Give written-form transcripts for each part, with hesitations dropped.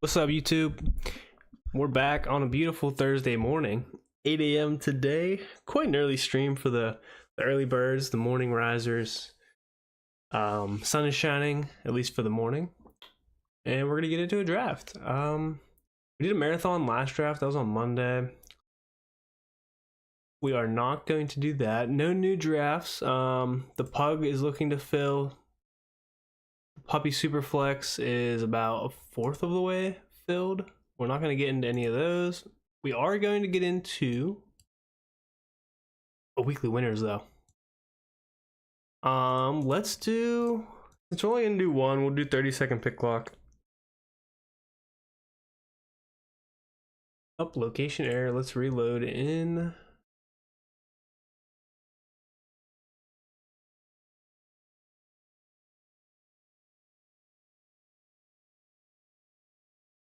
What's up, YouTube? We're back on a beautiful Thursday morning, 8 a.m. today. Quite an early stream for the early birds, the morning risers. Sun is shining, at least for the morning. And we're going to get into a draft. We did a marathon last draft. That was on Monday. We are not going to do that. No new drafts. The Pug is looking to fill. Puppy Superflex is about a fourth of the way filled. We're not going to get into any of those. We are going to get into a weekly winners though. Let's do, since we're only going to do one, we'll do 30-second pick clock. Up, location error. Let's reload in.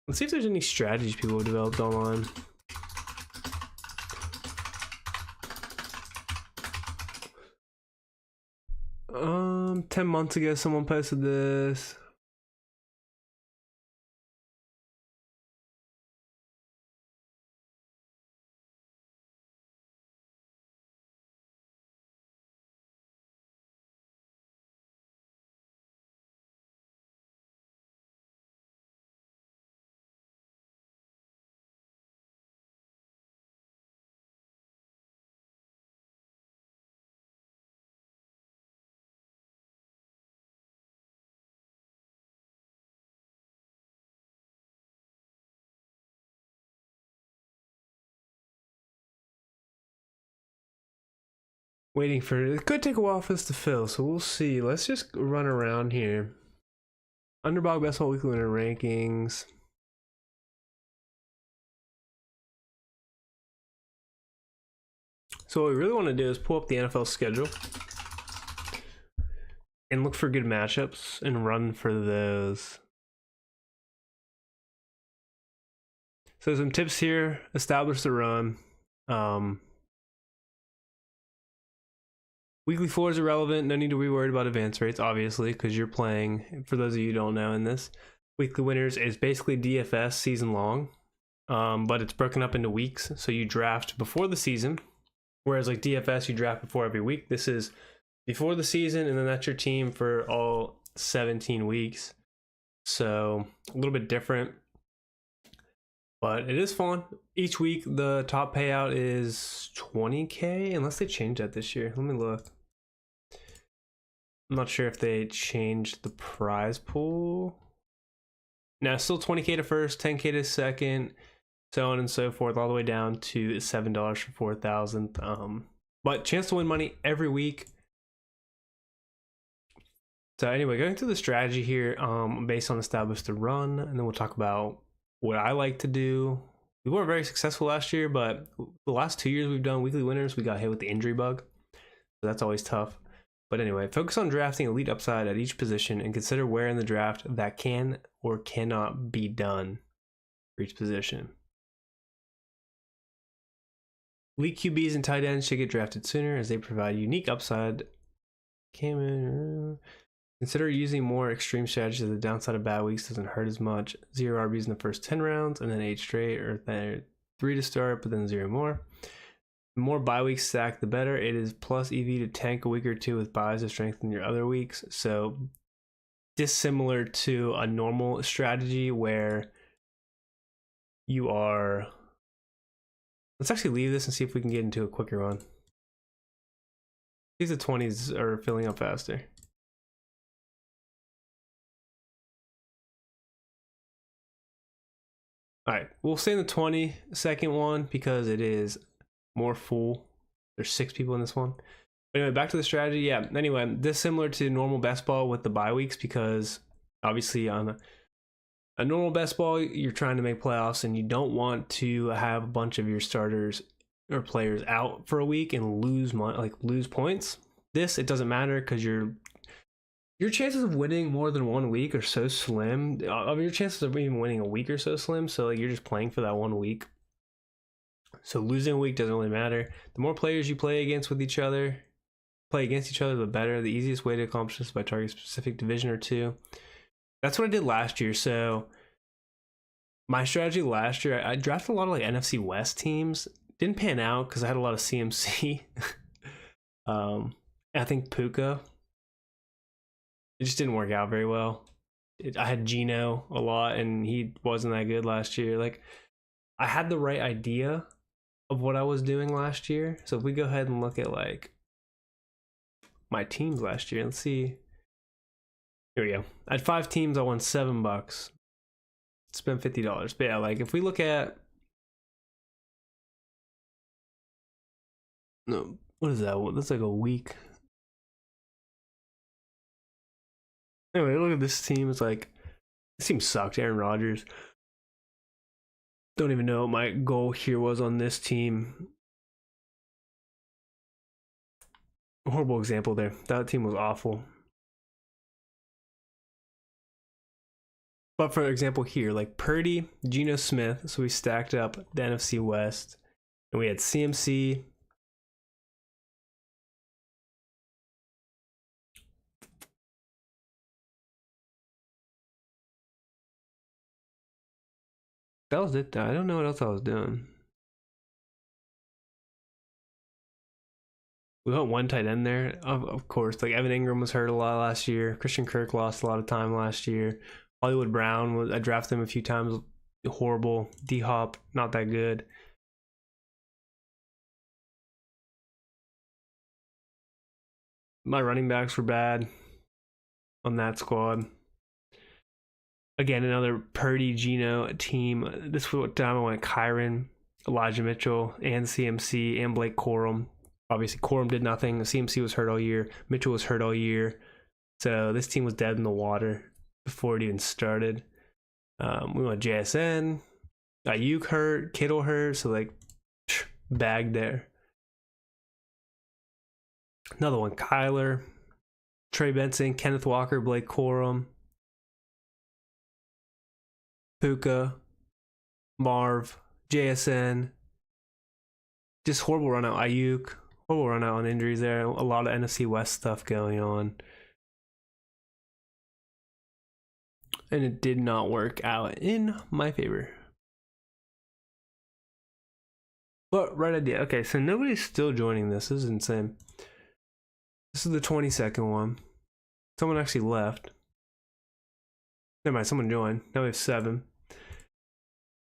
Let's see if there's any strategies people have developed online. Um, 10 months ago, someone posted this. Waiting for it. It could take a while for this to fill, so we'll see. Let's just run around here. Underdog Basketball Weekly Winner Rankings. So what we really want to do is pull up the NFL schedule and look for good matchups and run for those. So some tips here: establish the run. Weekly floors are relevant. No need to be worried about advance rates, obviously, because you're playing. For those of you who don't know, in this weekly winners is basically DFS season long, but it's broken up into weeks. So you draft before the season, whereas like DFS you draft before every week. This is before the season, and then that's your team for all 17 weeks. So a little bit different, but it is fun. Each week the top payout is 20K, unless they changed that this year. Let me look. I'm not sure if they changed the prize pool. Now, still 20K to first, 10K to second, so on and so forth, all the way down to $7 for 4,000th. But chance to win money every week. So anyway, going through the strategy here, based on establish the run, and then we'll talk about what I like to do. We weren't very successful last year, but the last 2 years we've done weekly winners, we got hit with the injury bug. So that's always tough. But anyway, focus on drafting elite upside at each position and consider where in the draft that can or cannot be done for each position. Elite QBs and tight ends should get drafted sooner as they provide unique upside. Consider using more extreme strategies as the downside of bad weeks doesn't hurt as much. 0 RBs in the first 10 rounds and then 8 straight, or 3 to start, but then 0 more. The more bye weeks stacked, the better. It is plus EV to tank a week or two with buys to strengthen your other weeks. So dissimilar to a normal strategy where you are. Let's actually leave this and see if we can get into a quicker one. These 20s are filling up faster. All right, we'll stay in the 20-second one because it is more full. There's 6 people in this one. But anyway, back to the strategy. Yeah, anyway, this is similar to normal best ball with the bye weeks, because obviously on a normal best ball, you're trying to make playoffs and you don't want to have a bunch of your starters or players out for a week and lose points. This, it doesn't matter because your chances of winning more than 1 week are so slim. Your chances of even winning a week are so slim. So like, you're just playing for that 1 week. So losing a week doesn't really matter. The more players you play against each other, the better. The easiest way to accomplish this is by targeting a specific division or two. That's what I did last year. So My strategy last year, I drafted a lot of like NFC West teams. Didn't pan out because I had a lot of CMC. I think Puka. It just didn't work out very well. I had Gino a lot, and he wasn't that good last year. Like, I had the right idea of what I was doing last year. So if we go ahead and look at like my teams last year, let's see. Here we go. I had 5 teams. I won $7. Spent $50. But yeah, like if we look at, no, what is that? That's like a week. Anyway, look at this team. It's like, this team sucked. Aaron Rodgers. Don't even know what my goal here was on this team. Horrible example there. That team was awful. But for example here, like Purdy, Geno Smith. So we stacked up the NFC West. And we had CMC. That was it though. I don't know what else I was doing. We went one tight end there. Of course, like Evan Ingram was hurt a lot last year. Christian Kirk lost a lot of time last year. Hollywood Brown, I drafted him a few times. Horrible. D-Hop, not that good. My running backs were bad on that squad. Again, another Purdy Geno team. This time I went Kyron, Elijah Mitchell, and CMC, and Blake Corum. Obviously, Corum did nothing. CMC was hurt all year. Mitchell was hurt all year. So this team was dead in the water before it even started. We went JSN. Ayuk hurt. Kittle hurt. So, like, bag there. Another one, Kyler, Trey Benson, Kenneth Walker, Blake Corum, Puka, Marv, JSN. Just horrible run out. Ayuk, horrible run out on injuries there. A lot of NFC West stuff going on. And it did not work out in my favor. But right idea. Okay, so nobody's still joining this. This is insane. This is the 22nd one. Someone actually left. Never mind, someone joined. Now we have 7.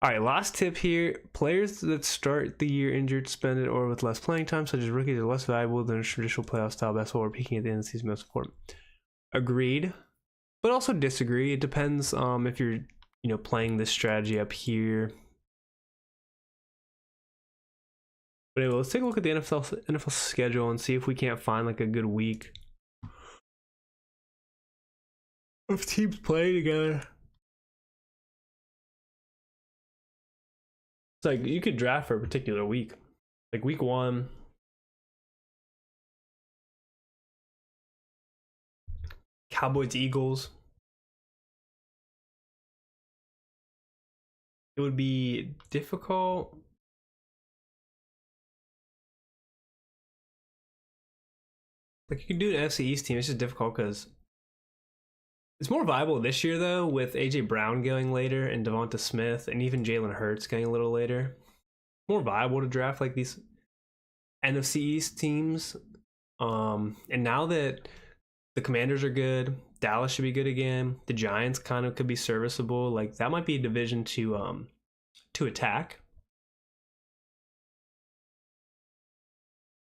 All right, last tip here. Players that start the year injured, suspended, or with less playing time, such as rookies, are less valuable than a traditional playoff style basketball or peaking at the end of the season most important. Agreed, but also disagree. It depends if you're playing this strategy up here. But anyway, let's take a look at the NFL schedule and see if we can't find like a good week of teams playing together. It's like you could draft for a particular week, like week 1. Cowboys, Eagles. It would be difficult. Like you could do an NFC East team. It's just difficult because it's more viable this year though, with AJ Brown going later and Devonta Smith and even Jalen Hurts going a little later. More viable to draft like these NFC East teams. And now that the Commanders are good, Dallas should be good again. The Giants kind of could be serviceable. Like that might be a division to attack.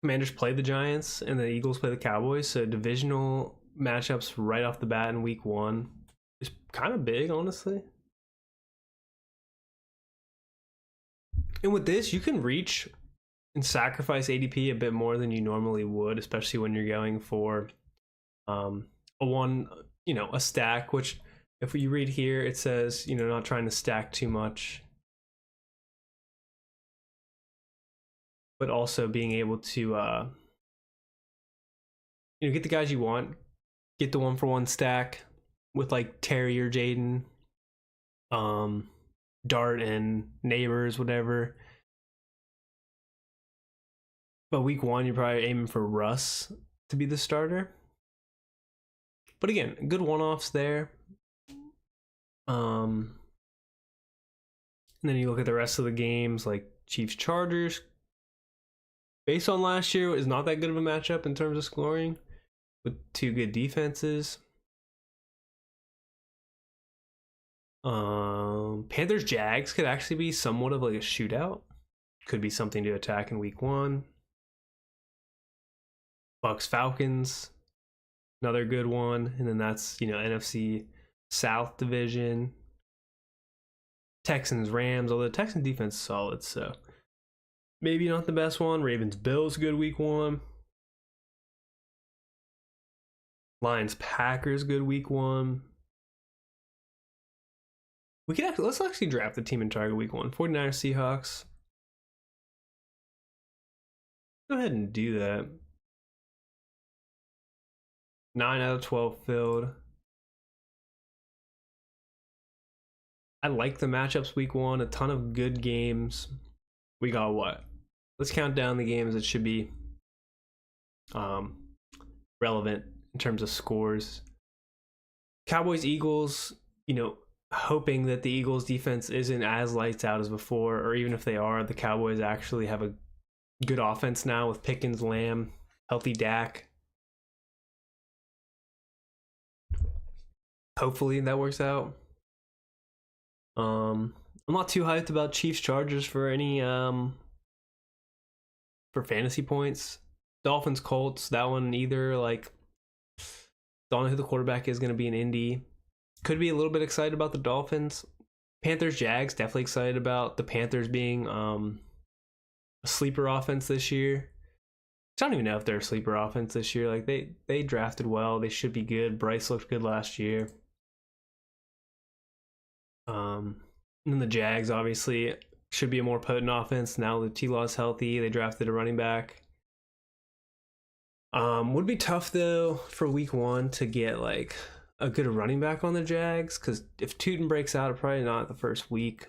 Commanders play the Giants and the Eagles play the Cowboys, so divisional matchups right off the bat in week 1 is kind of big, honestly. And with this, you can reach and sacrifice ADP a bit more than you normally would, especially when you're going for a stack, which if you read here, it says, not trying to stack too much, but also being able to, get the guys you want, get the 1-for-1 stack with like Terry or Jaden, Dart and Neighbors, whatever. But week 1, you're probably aiming for Russ to be the starter. But again, good one-offs there. And then you look at the rest of the games, like Chiefs Chargers. Based on last year, is not that good of a matchup in terms of scoring, with two good defenses. Panthers Jags could actually be somewhat of like a shootout. Could be something to attack in week 1. Bucks Falcons, another good one. And then that's, NFC South division. Texans Rams, although the Texans defense is solid, so maybe not the best one. Ravens Bills, good week 1. Lions Packers, good week 1. Let's actually draft the team in target week 1. 49ers Seahawks. Go ahead and do that. 9 out of 12 filled. I like the matchups week 1. A ton of good games. We got what? Let's count down the games that should be relevant in terms of scores. Cowboys Eagles, hoping that the Eagles defense isn't as lights out as before, or even if they are, the Cowboys actually have a good offense now with Pickens, Lamb, healthy Dak. Hopefully that works out. I'm not too hyped about Chiefs Chargers for any for fantasy points. Dolphins Colts, that one either, like, don't know who the quarterback is going to be in Indy. Could be a little bit excited about the Dolphins. Panthers Jags, definitely excited about the Panthers being a sleeper offense this year. I don't even know if they're a sleeper offense this year. Like, they drafted well. They should be good. Bryce looked good last year. And then the Jags obviously should be a more potent offense now that T-Law's healthy. They drafted a running back. Would be tough though for week 1 to get like a good running back on the Jags, because if Tootin breaks out, probably not the first week.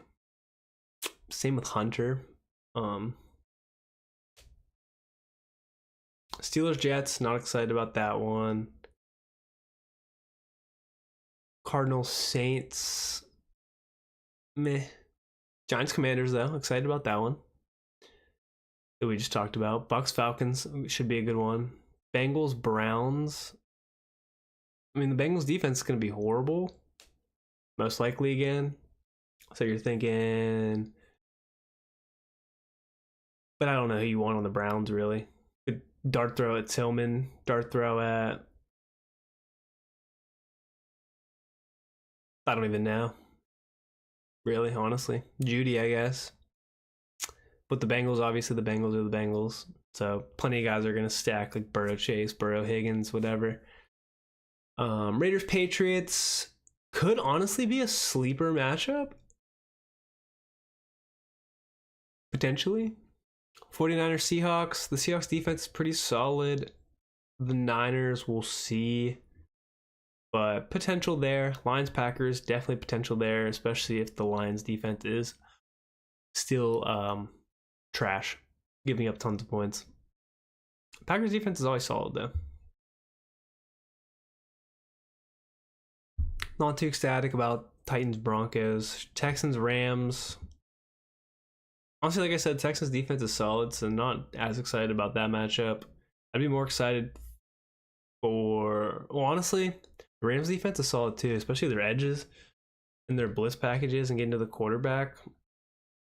Same with Hunter. Steelers Jets, not excited about that one. Cardinals Saints, meh. Giants Commanders though, excited about that one that we just talked about. Bucks Falcons should be a good one. Bengals Browns. I mean, the Bengals defense is going to be horrible, most likely again. So you're thinking, but I don't know who you want on the Browns really. Good dart throw at Tillman, dart throw at, I don't even know. Really, honestly. Judy, I guess. But the Bengals, obviously the Bengals are the Bengals. So plenty of guys are going to stack, like Burrow Chase, Burrow Higgins, whatever. Raiders Patriots could honestly be a sleeper matchup. Potentially. 49ers Seahawks. The Seahawks defense is pretty solid. The Niners, we'll see. But potential there. Lions Packers, definitely potential there, especially if the Lions defense is still trash, giving up tons of points. Packers defense is always solid though. Not too ecstatic about Titans Broncos. Texans Rams. Honestly, like I said, Texans defense is solid, so not as excited about that matchup. I'd be more excited for, well, honestly, the Rams defense is solid too, especially their edges and their blitz packages and getting to the quarterback.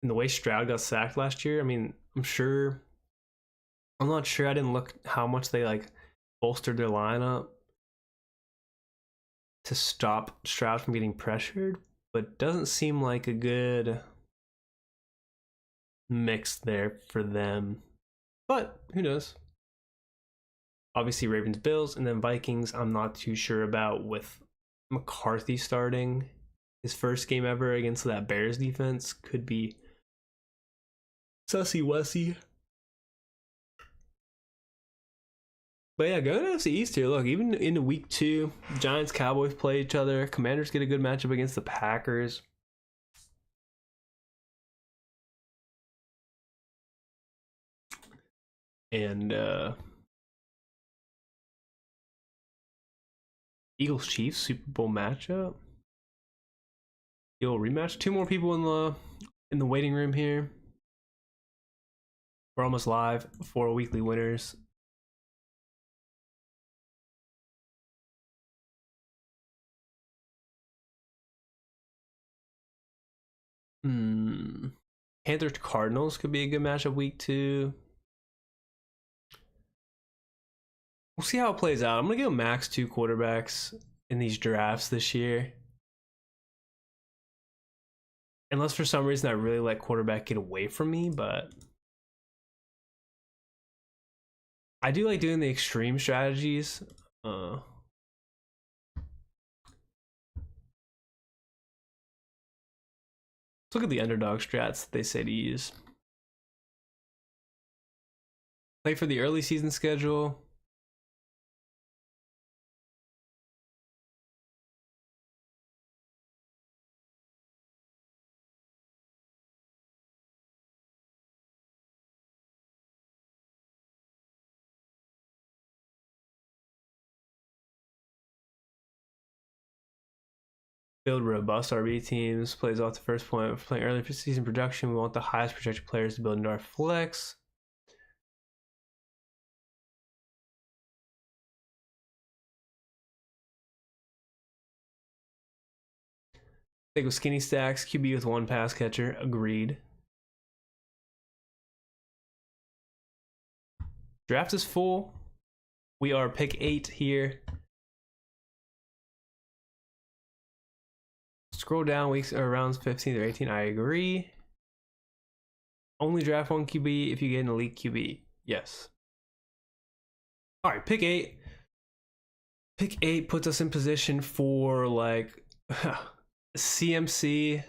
And the way Stroud got sacked last year, I mean, I'm not sure. I didn't look how much they like bolstered their lineup to stop Stroud from getting pressured, but it doesn't seem like a good mix there for them. But who knows? Obviously Ravens Bills, and then Vikings I'm not too sure about with McCarthy starting. His first game ever against that Bears defense could be sussy wussy. But yeah, going to NFC East here. Look, even into week 2, Giants, Cowboys play each other. Commanders get a good matchup against the Packers. And Eagles Chiefs Super Bowl matchup. You'll rematch. 2 more people in the in the waiting room here. We're almost live for weekly winners. Panthers Cardinals could be a good matchup week 2. We'll see how it plays out. I'm gonna go max 2 quarterbacks in these drafts this year. Unless for some reason I really let quarterback get away from me, but I do like doing the extreme strategies. Let's look at the underdog strats that they say to use. Play for the early season schedule. Build robust RB teams. Plays off the first point. For playing early season production, we want the highest projected players to build into our flex. Take with skinny stacks. QB with 1 pass catcher. Agreed. Draft is full. We are pick 8 here. Scroll down weeks or rounds 15 or 18. I agree. Only draft 1 QB if you get an elite QB. Yes. All right, pick 8. Pick 8 puts us in position for like CMC.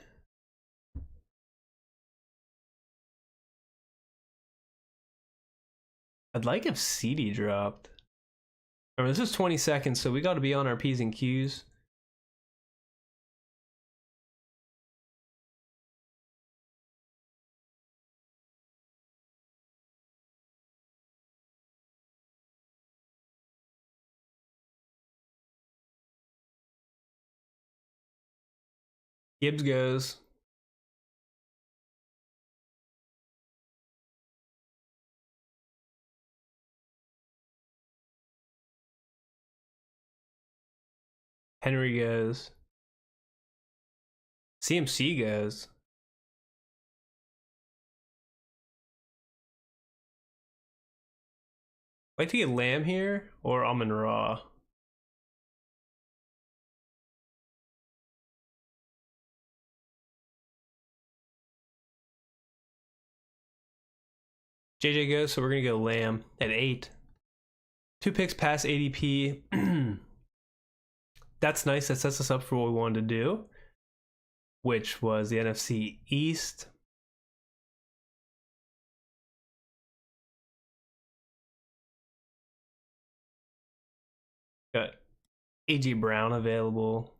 I'd like if CD dropped. Remember, this is 20 seconds, so we got to be on our P's and Q's. Gibbs goes. Henry goes. CMC goes. Like to get Lamb here or Amon Ra. JJ goes, so we're gonna go Lamb at 8. 2 picks past ADP. That's nice. That sets us up for what we wanted to do, which was the NFC East. Got AJ Brown available.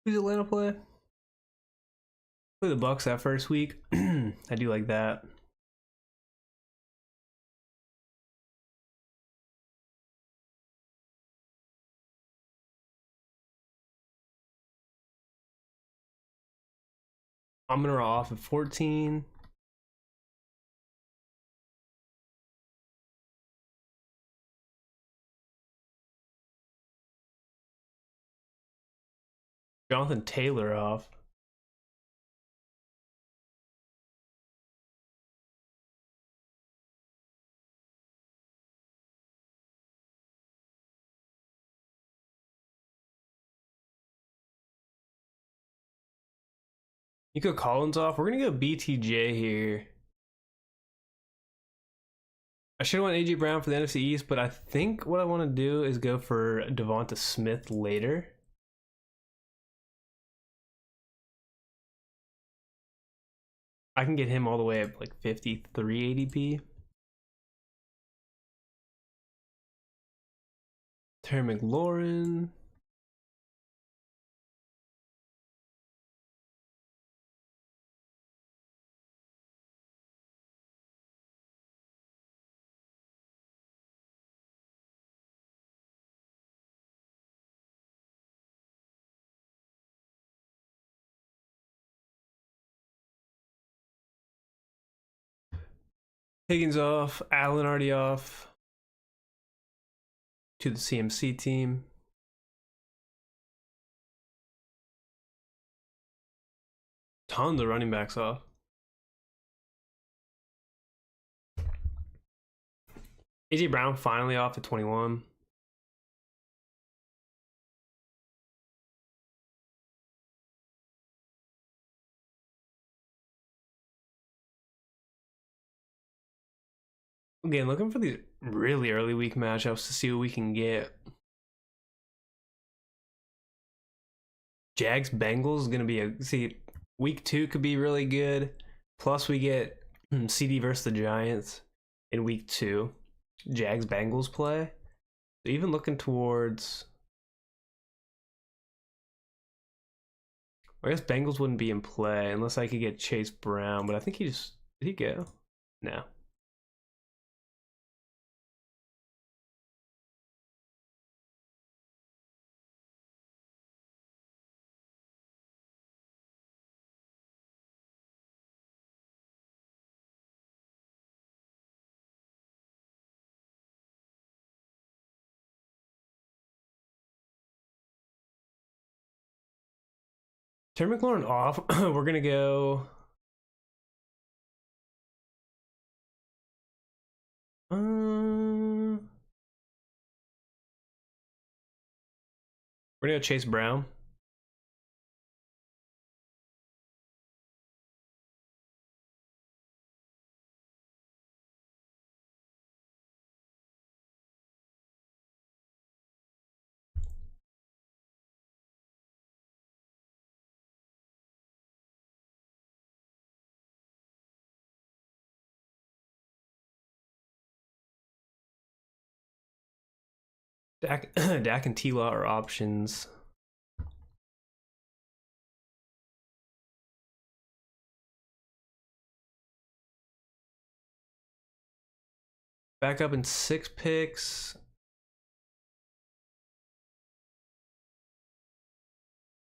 Who's Atlanta play? Play the Bucks that first week. I do like that. I'm gonna roll off at 14. Jonathan Taylor off. Nico Collins off. We're gonna go BTJ here. I should have went AJ Brown for the NFC East, but I think what I want to do is go for Devonta Smith later. I can get him all the way at like 53 ADP. Terry McLaurin. Higgins off. Allen already off. To the CMC team. Tons of running backs off. AJ Brown finally off at 21. Again, looking for these really early week matchups to see what we can get. Jags Bengals is gonna be week 2 could be really good. Plus we get CD versus the Giants in week 2. Jags Bengals play. So even looking towards, I guess Bengals wouldn't be in play unless I could get Chase Brown, but I think did he go? No. Terry McLaurin off. We're gonna go. We're gonna go Chase Brown. Dak, Dak and T-Law are options. Back up in 6 picks.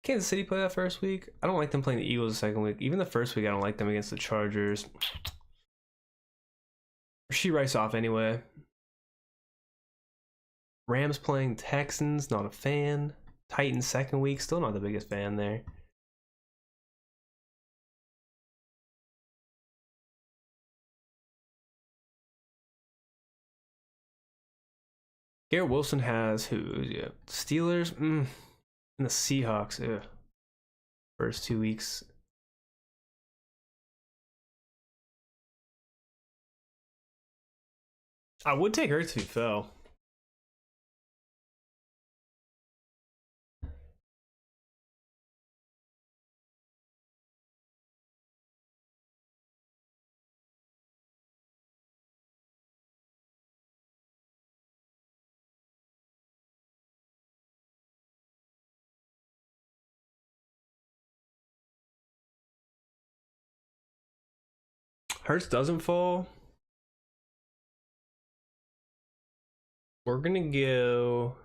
Kansas City play that first week. I don't like them playing the Eagles the second week. Even the first week, I don't like them against the Chargers. She writes off anyway. Rams playing Texans, not a fan. Titans second week, still not the biggest fan there. Garrett Wilson has who? Yeah, Steelers and the Seahawks. Ugh. First 2 weeks. I would take Hurts if he fell. Hurts doesn't fall. We're gonna go.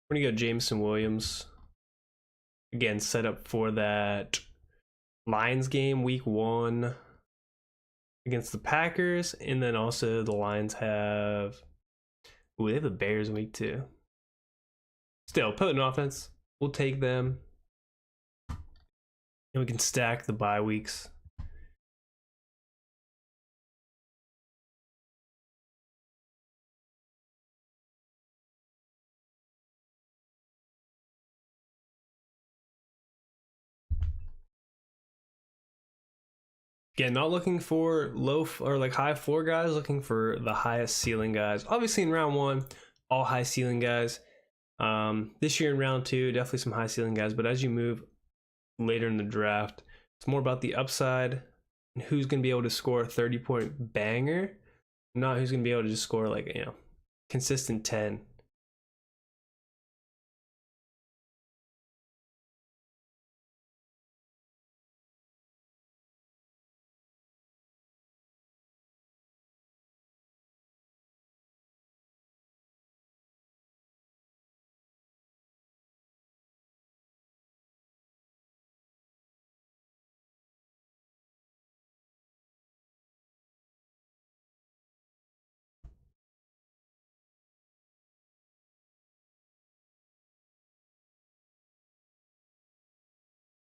We're gonna go Jameson Williams. Again, set up for that Lions game week 1 against the Packers, and then also the Lions have. Ooh, they have the Bears in week 2. Still, potent offense. We'll take them. And we can stack the bye weeks. Again, not looking for low or like high floor guys, looking for the highest ceiling guys. Obviously in round 1, all high ceiling guys. This year in round 2, definitely some high ceiling guys, but as you move later in the draft, it's more about the upside who's going to be able to score a 30-point banger, not who's going to be able to just score like, you know, consistent 10.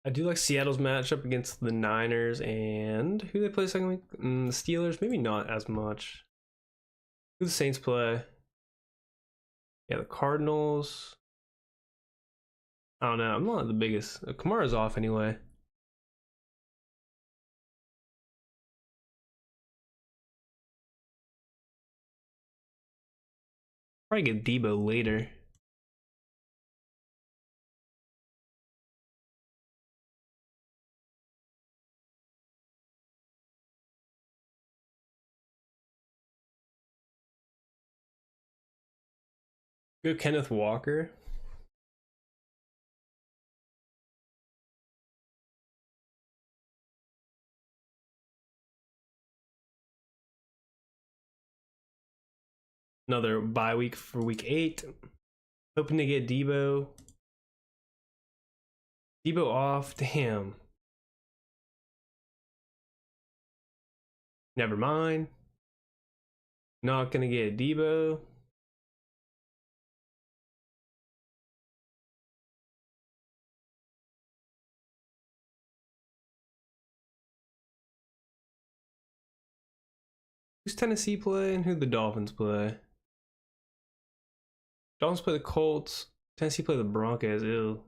I do like Seattle's matchup against the Niners, and who they play second week? The Steelers, maybe not as much. Who the Saints play? Yeah, the Cardinals. I don't know. I'm not the biggest. Kamara's off anyway. Probably get Debo later. Go Kenneth Walker. Another bye week for week 8. Hoping to get Debo. Debo off. Damn. Never mind. Not gonna get Debo. Who's Tennessee play and who the Dolphins play? Dolphins play the Colts. Tennessee play the Broncos. Ew.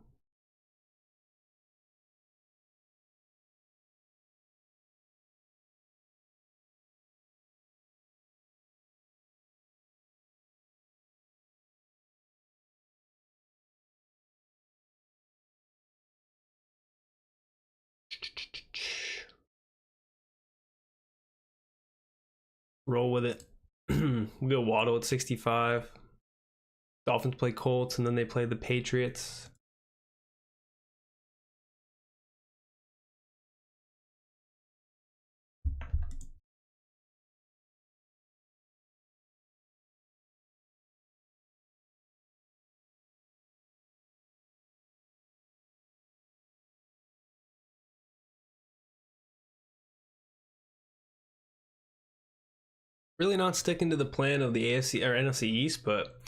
Roll with it. We go Waddle at 65. Dolphins play Colts, and then they play the Patriots. Really not sticking to the plan of the AFC or NFC East, but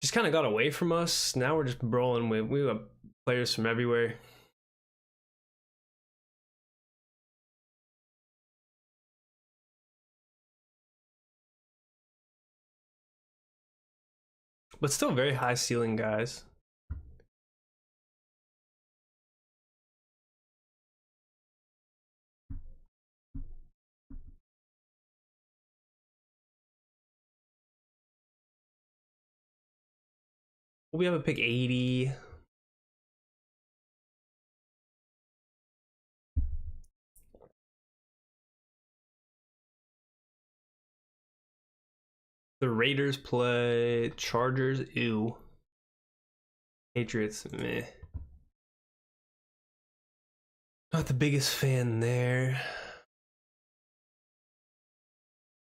just kind of got away from us. Now we're just rolling with, we have players from everywhere. But still very high ceiling guys. We have a pick 80. The Raiders play Chargers. Ew. Patriots. Meh. Not the biggest fan there.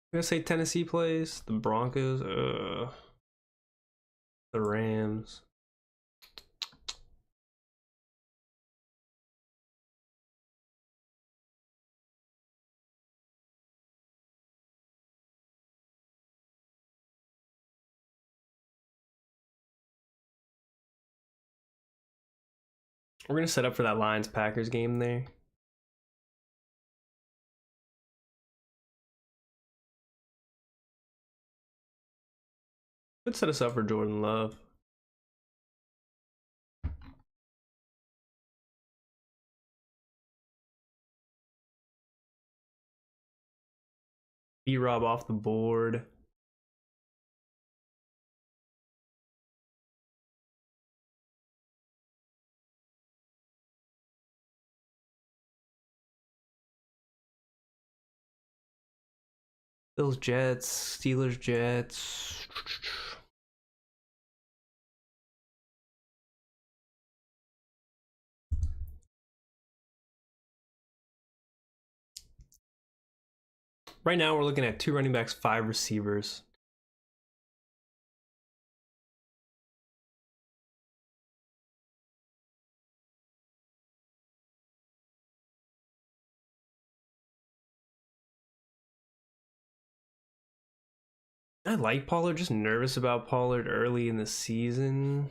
I'm gonna say Tennessee plays the Broncos. The Rams. We're gonna set up for that Lions Packers game there. Could set us up for Jordan Love. B-Rob off the board. Bills, Jets, Steelers, Jets. Right now, we're looking at 2 running backs, 5 receivers. I like Pollard, just nervous about Pollard early in the season.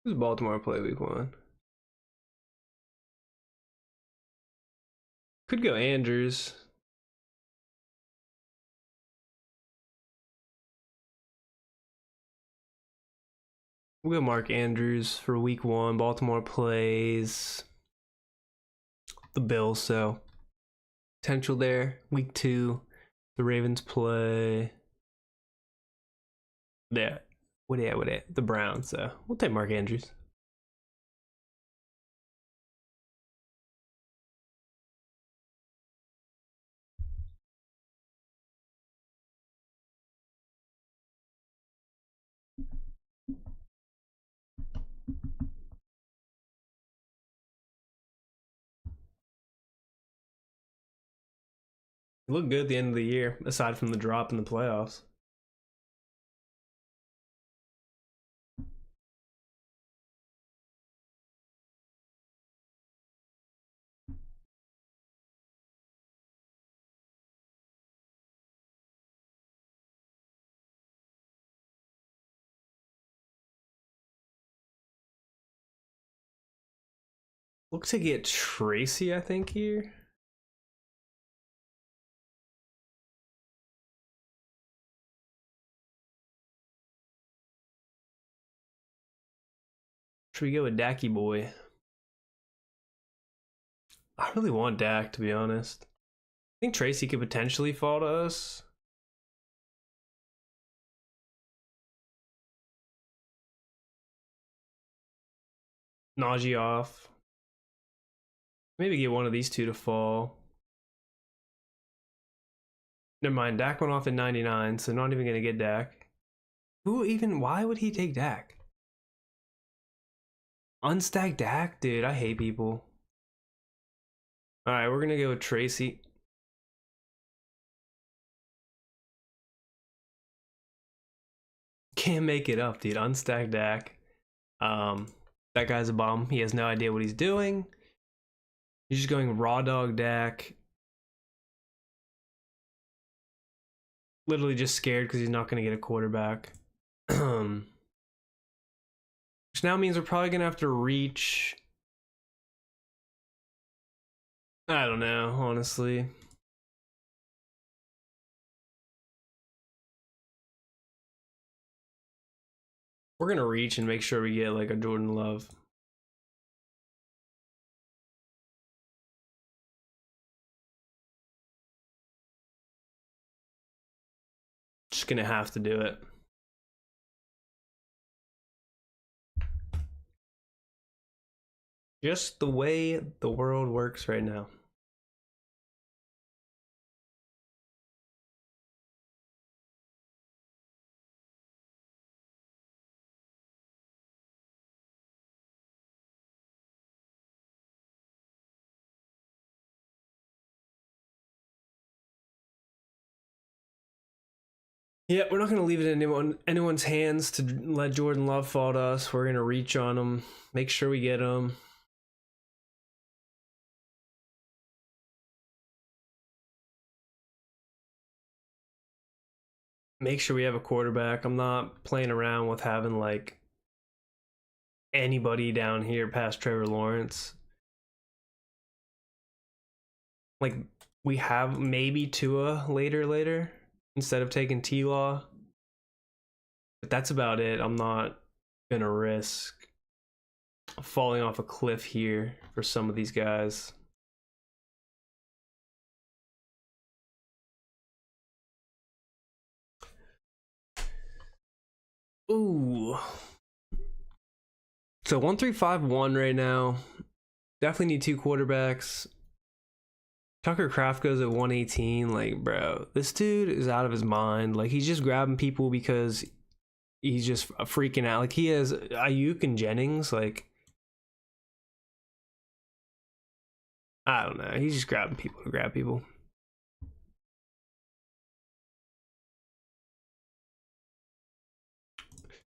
Who's Baltimore play week 1? Could go Andrews. We'll go Mark Andrews for week 1. Baltimore plays the Bills, so potential there. Week 2, the Ravens play. Yeah, what the Browns. So we'll take Mark Andrews. It looked good at the end of the year, aside from the drop in the playoffs. Looks to get Tracy, I think, here. Should we go with Dacky boy? I really want Dak, to be honest. I think Tracy could potentially fall to us. Najee off. Maybe get one of these two to fall. Never mind, Dak went off in 99, so not even gonna get Dak. Why would he take Dak? Unstack Dak? Dude, I hate people. Alright, we're gonna go with Tracy. Can't make it up, dude. Unstack Dak. That guy's a bum. He has no idea what he's doing. He's just going raw dog Dak. Literally just scared because he's not going to get a quarterback. Which now means we're probably going to have to reach. I don't know, honestly. We're going to reach and make sure we get like a Jordan Love. Just going to have to do it. Just the way the world works right now. Yeah, we're not going to leave it in anyone's hands to let Jordan Love fall to us. We're going to reach on him, make sure we get him. Make sure we have a quarterback. I'm not playing around with having like anybody down here past Trevor Lawrence. Like we have maybe Tua later instead of taking T-Law. But that's about it. I'm not gonna risk falling off a cliff here for some of these guys. Ooh. So 1-3-5-1 right now. Definitely need two quarterbacks. Tucker Kraft goes at 118. Like, bro, this dude is out of his mind. Like, he's just grabbing people because he's just freaking out. Like, he has Ayuk and Jennings. Like, I don't know. He's just grabbing people to grab people.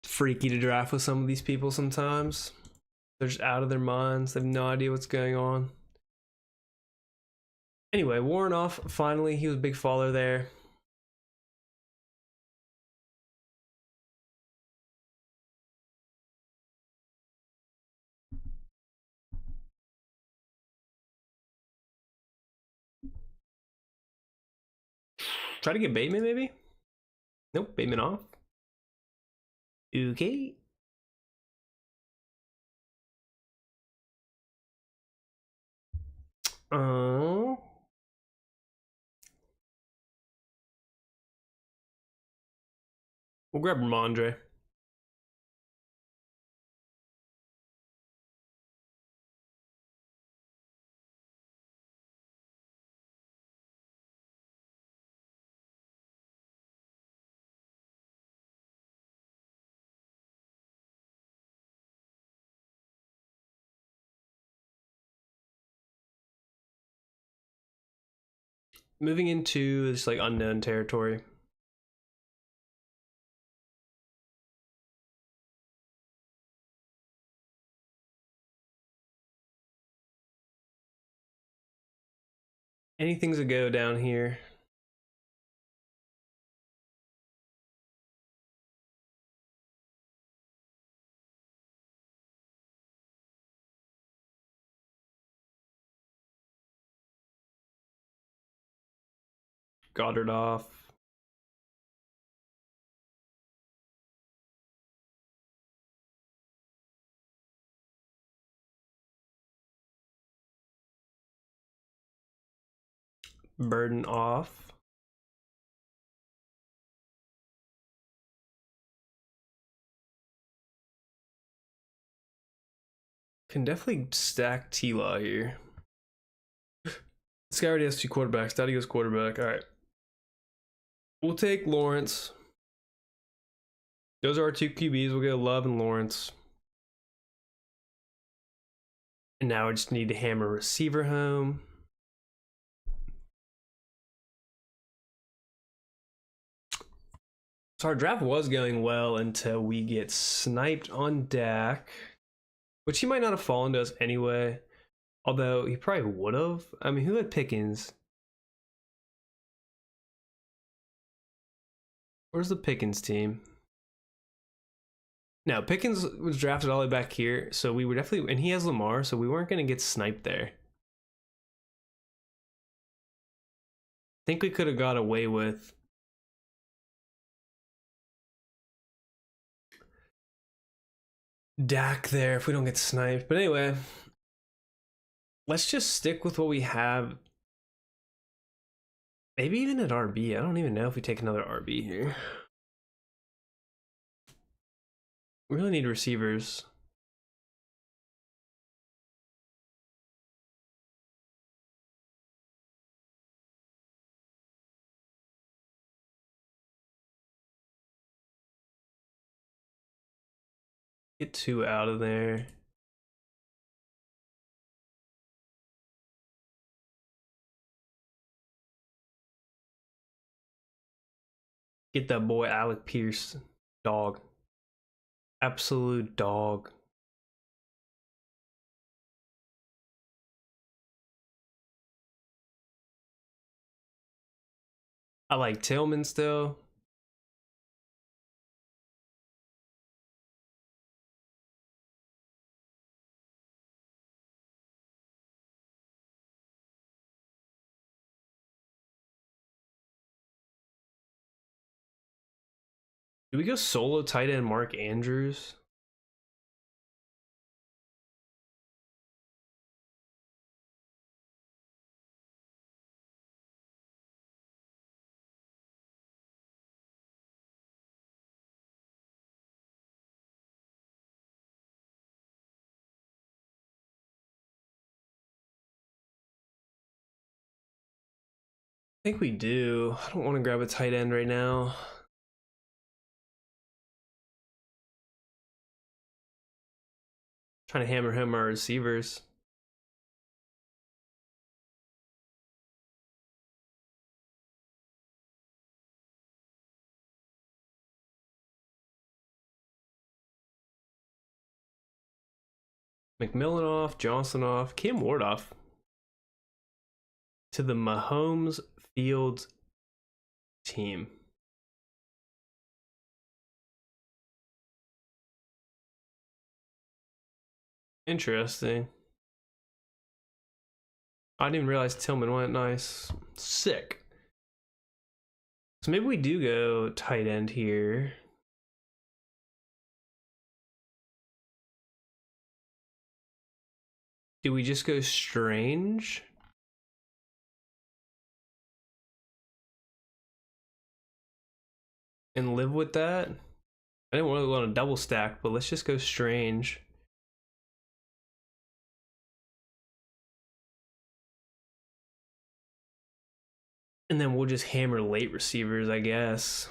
Freaky to draft with some of these people sometimes. They're just out of their minds. They have no idea what's going on. Anyway, Warrenoff, finally, he was a big faller there. Try to get Bateman, maybe? Nope, Bateman off. Okay. Oh. We'll grab Ramondre. Moving into this like unknown territory. Anything's a go down here. Goddard off. Burden off. Can definitely stack T-Law here. This guy already has two quarterbacks. Daddy goes quarterback. All right. We'll take Lawrence. Those are our two QBs. We'll get Love and Lawrence. And now I just need to hammer receiver home. So our draft was going well until we get sniped on Dak, which he might not have fallen to us anyway. Although he probably would have. I mean, who had Pickens? Where's the Pickens team? No, Pickens was drafted all the way back here, so we were definitely, and he has Lamar, so we weren't going to get sniped there. I think we could have got away with Dak there if we don't get sniped. But anyway, let's just stick with what we have. Maybe even at RB. I don't even know if we take another RB here. We really need receivers. Get two out of there. Get that boy Alec Pierce. Dog. Absolute dog. I like Tillman still. Do we go solo tight end Mark Andrews? I think we do. I don't want to grab a tight end right now. Trying to hammer home our receivers. McMillan off, Johnson off, Cam Ward off. To the Mahomes Fields team. Interesting. I didn't even realize Tillman went. Nice. Sick. So maybe we do go tight end here. Do we just go Strange? And live with that? I didn't really want to double stack, but let's just go Strange. And then we'll just hammer late receivers, I guess.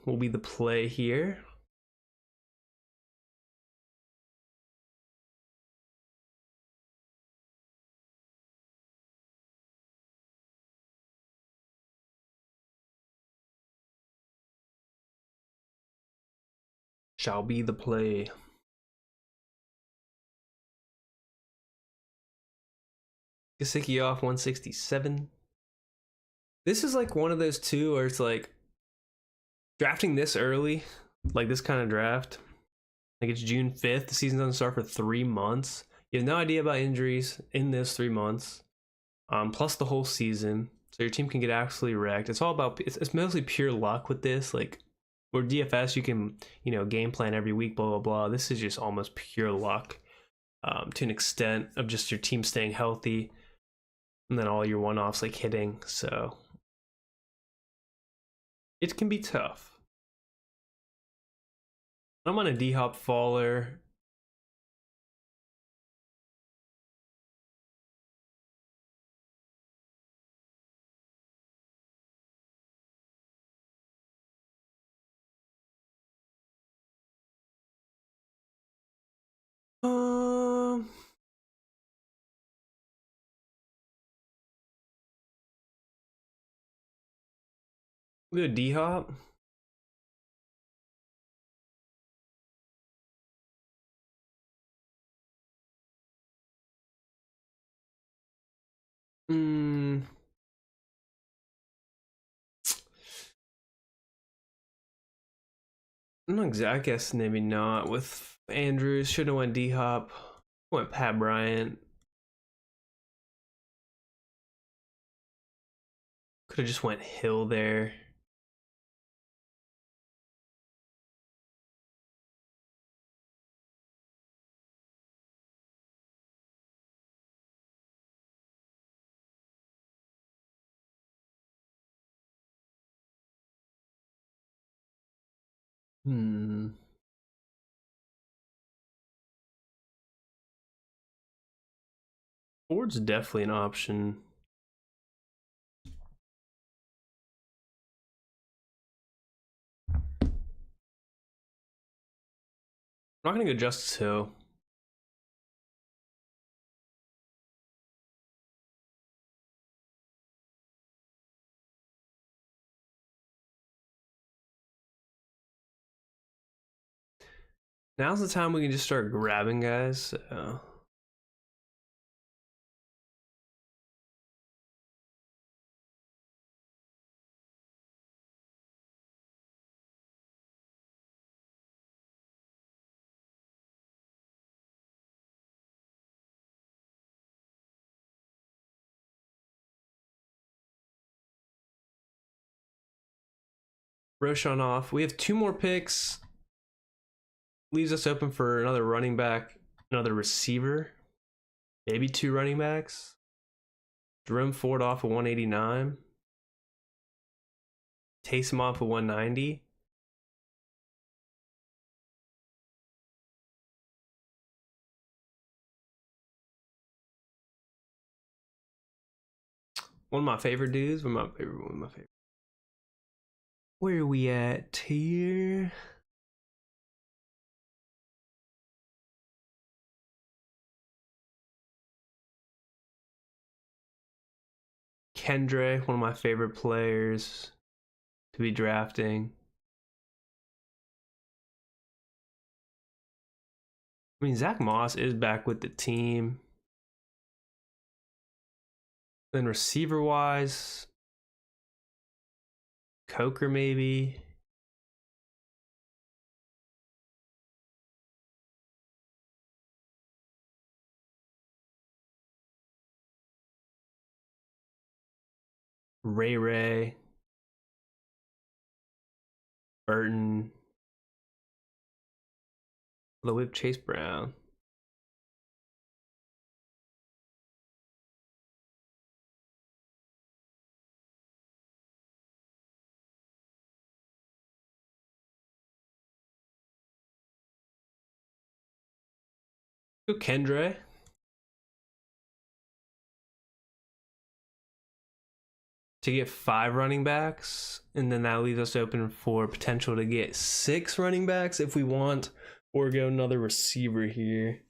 Will be the play here. Shall be the play. Gesicki off 167. This is like one of those two where it's like drafting this early, like this kind of draft. Like it's June 5th. The season doesn't start for 3 months. You have no idea about injuries in this 3 months, plus the whole season. So your team can get absolutely wrecked. It's all about, it's mostly pure luck with this. Like, where DFS, you can, you know, game plan every week, blah, blah, blah. This is just almost pure luck to an extent of just your team staying healthy and then all your one-offs like hitting. So it can be tough. I'm on a D-Hop faller. We go D-Hop. Not exact. I guess maybe not. With Andrews, should have went D-Hop. Went Pat Bryant. Could have just went Hill there. Ford's definitely an option. I'm not gonna go Justice Hill. Now's the time we can just start grabbing guys. So. Roshan off. We have 2 more picks. Leaves us open for another running back, another receiver, maybe 2 running backs. Jerome Ford off of 189. Taysom off of 190. one of my favorite dudes. One of my favorite. Where are we at here? Kendra, one of my favorite players to be drafting. I mean, Zach Moss is back with the team. Then receiver wise, Coker maybe. Ray, Burton, the whip Chase Brown. Go Kendra. To get 5 running backs, and then that leaves us open for potential to get 6 running backs if we want, or go another receiver here.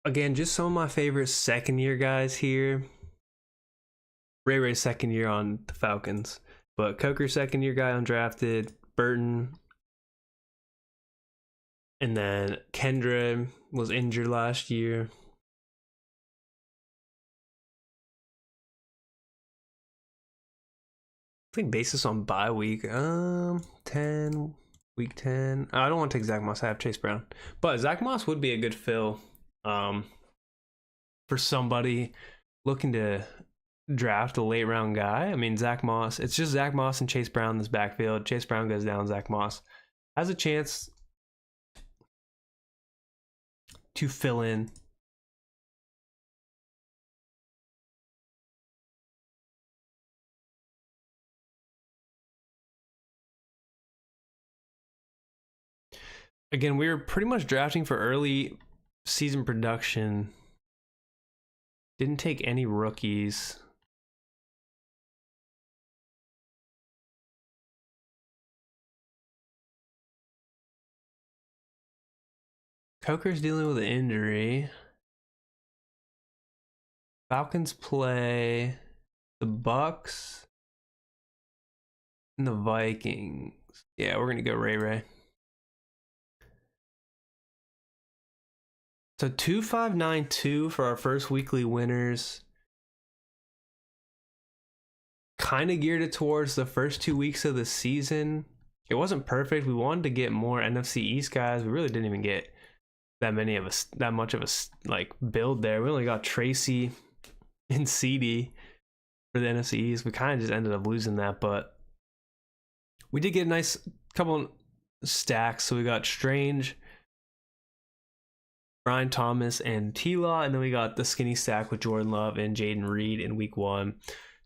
Again, just some of my favorite second year guys here. Ray's second year on the Falcons, but Coker second year guy undrafted, Burton, and then Kendra was injured last year. I think basis on bye week, 10 week 10. I don't want to take Zach Moss. I have Chase Brown, but Zach Moss would be a good fill, for somebody looking to draft a late round guy. I mean, Zach Moss. It's just Zach Moss and Chase Brown in this backfield. Chase Brown goes down. Zach Moss has a chance to fill in. Again, we were pretty much drafting for early season production. Didn't take any rookies. Coker's dealing with an injury. Falcons play the Bucks and the Vikings. Yeah, we're gonna go Ray. So 2592 for our first weekly winners. Kind of geared it towards the first 2 weeks of the season. It wasn't perfect. We wanted to get more NFC East guys. We really didn't even get that much of a like build there. We only got Tracy and CD for the NFC East. We kind of just ended up losing that, but we did get a nice couple stacks. So we got Strange, Brian Thomas, and T-Law, and then we got the skinny stack with Jordan Love and Jaden Reed in week 1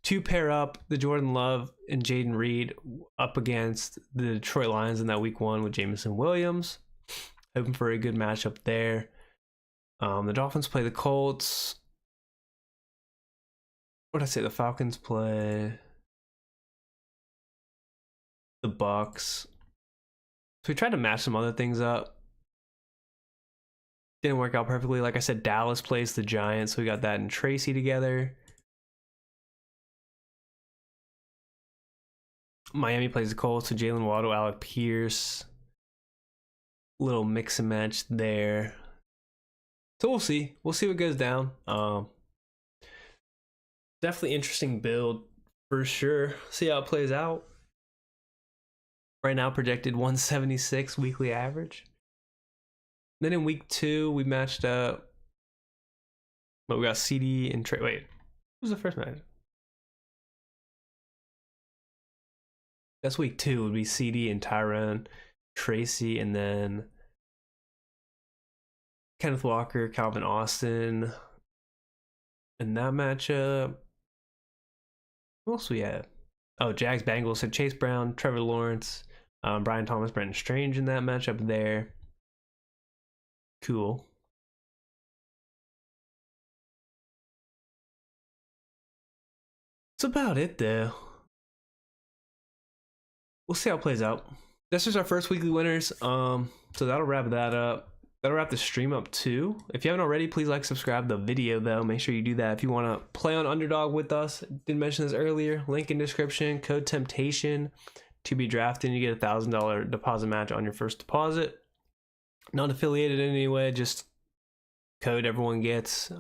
to pair up the Jordan Love and Jaden Reed up against the Detroit Lions in that week 1 with Jameson Williams. Hoping for a good matchup there. The Dolphins play the Colts. What did I say? The Falcons play the Bucks. So we tried to match some other things up. Didn't work out perfectly. Like I said, Dallas plays the Giants, so we got that and Tracy together. Miami plays the Colts, so Jalen Waddle, Alec Pierce. Little mix and match there. So we'll see. We'll see what goes down. Definitely interesting build for sure. See how it plays out. Right now projected 176 weekly average. Then in week 2, we matched up. But we got CD and Trey. Wait, who was the first match? That's week 2. Would be CD and Tyrone, Tracy, and then Kenneth Walker, Calvin Austin. In that matchup, who else we have? Oh, Jags Bengals. So Chase Brown, Trevor Lawrence, Brian Thomas, Brenton Strange in that matchup there. Cool. That's about it though. We'll see how it plays out. That's just our first weekly winners. So that'll wrap that up. That'll wrap the stream up too. If you haven't already, please like, subscribe the video though. Make sure you do that if you want to play on Underdog with us. Didn't mention this earlier. Link in description. Code Temptation to be drafted. You get $1,000 deposit match on your first deposit. Not affiliated in any way. Just code everyone gets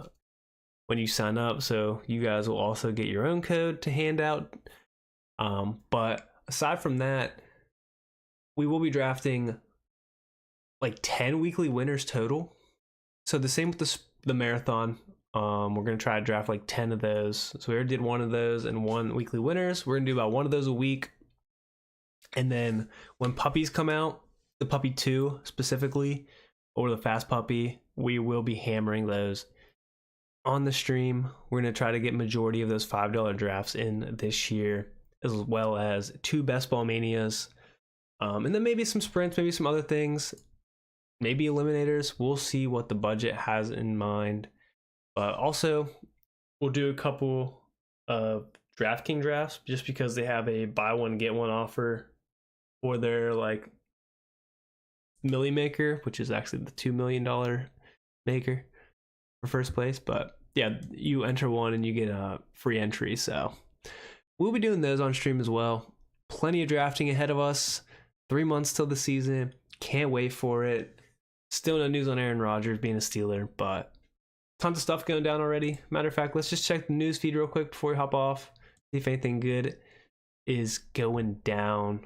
when you sign up. So you guys will also get your own code to hand out. But aside from that, we will be drafting like 10 weekly winners total. So the same with the marathon. We're gonna try to draft like 10 of those. So we already did one of those and 1 weekly winners. We're gonna do about 1 of those a week. And then when puppies come out, the puppy 2 specifically, or the fast puppy, we will be hammering those on the stream. We're gonna try to get majority of those $5 drafts in this year, as well as 2 best ball manias. And then maybe some sprints, maybe some other things. Maybe eliminators. We'll see what the budget has in mind. But also, we'll do a couple of DraftKings drafts just because they have a buy one get one offer for their like Millie Maker, which is actually the $2 million maker for first place. But yeah, you enter one and you get a free entry. So we'll be doing those on stream as well. Plenty of drafting ahead of us. 3 months till the season. Can't wait for it. Still no news on Aaron Rodgers being a Steeler, but tons of stuff going down already. Matter of fact, let's just check the news feed real quick before we hop off. See if anything good is going down.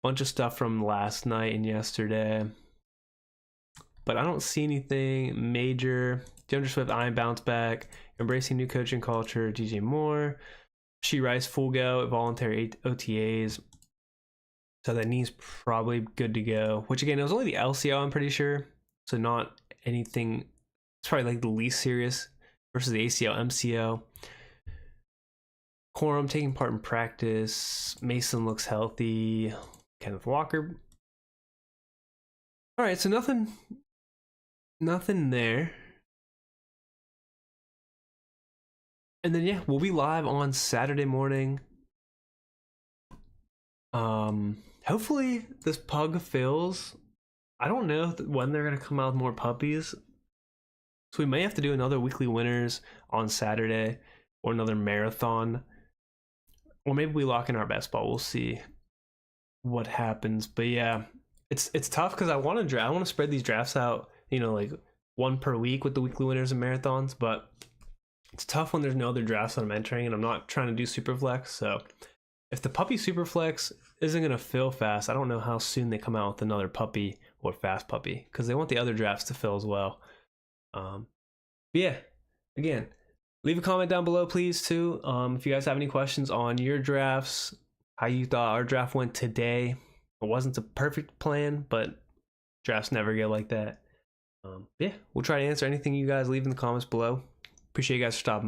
Bunch of stuff from last night and yesterday, but I don't see anything major. DeAndre Swift, I bounce back. Embracing new coaching culture. DJ Moore. She Rice, full go at voluntary OTAs. So that knee's probably good to go. Which again, it was only the LCL, I'm pretty sure. So not anything. It's probably like the least serious versus the ACL, MCL. Corum taking part in practice. Mason looks healthy. Kenneth Walker. All right, so nothing there. And then yeah, we'll be live on Saturday morning. Hopefully this pug fills. I don't know when they're gonna come out with more puppies, so we may have to do another weekly winners on Saturday or another marathon, or maybe we lock in our best ball. We'll see what happens. But yeah, it's tough because I want to spread these drafts out, you know, like 1 per week with the weekly winners and marathons, but it's tough when there's no other drafts that I'm entering and I'm not trying to do super flex. So if the puppy super flex isn't going to fill fast, I don't know how soon they come out with another puppy or fast puppy, because they want the other drafts to fill as well. But yeah, again, leave a comment down below, please, too. If you guys have any questions on your drafts, how you thought our draft went today. It wasn't a perfect plan, but drafts never get like that. Yeah, we'll try to answer anything you guys leave in the comments below. Appreciate you guys for stopping by.